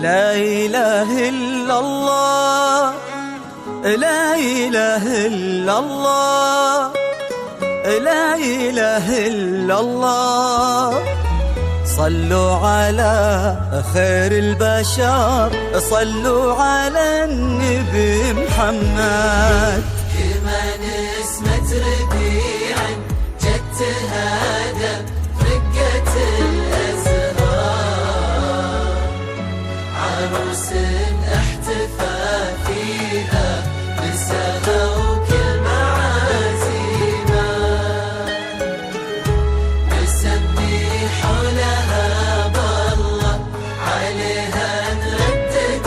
لا إله إلا الله، لا إله إلا الله، لا إله إلا الله. صلوا على خير البشر، صلوا على النبي محمد. كمان اسمة ربيع جت تهادى رقة الأزهار، عروس احتفى فيها نساها وكل معازيمها، نسمي حولها بالله عليها نردد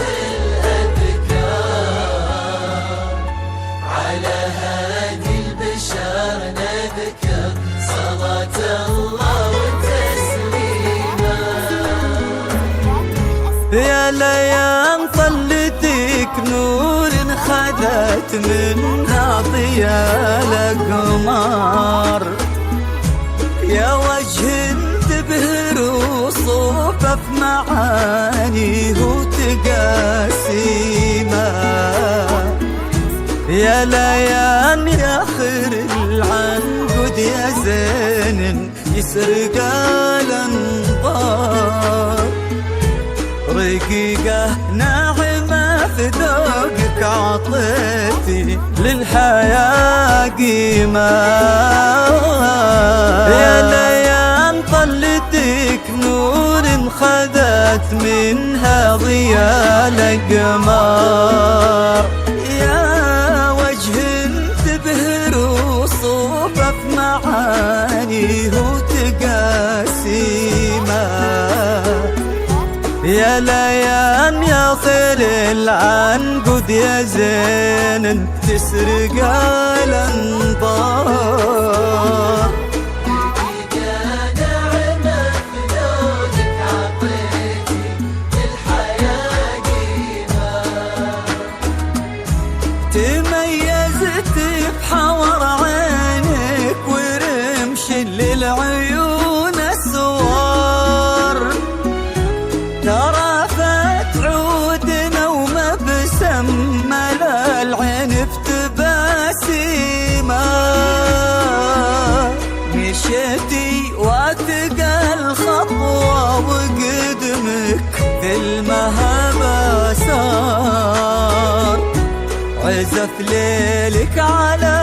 الأذكار، على هادي البشر نذكر صلاة الله وتسليمه. يا ليام طلتك نور خذت منها ضياء الأقمار، يا وجه تبهر وصوفه في معانيه وتقاسيمه. يا ليان يا خير العنقود يا زين يسرق الانظار، رقيقة ناعمة في ذوقك عطيتي للحياة قيمة. يا ليان طلتك نور خذت منها ضياء الأقمار، يا وجه تبهر وصوفه في معانيه وتقاسيمه. يا ليان يا خير العنقود يا زين تسرق الانظار، تميزت بحور عينك ورمش للعيون السوار، ترافت عودنا ومبسم ملا العين بتباسيمه. مشيتي واتقى الخطوة وقدمك في المهبة صار، عزف ليلك على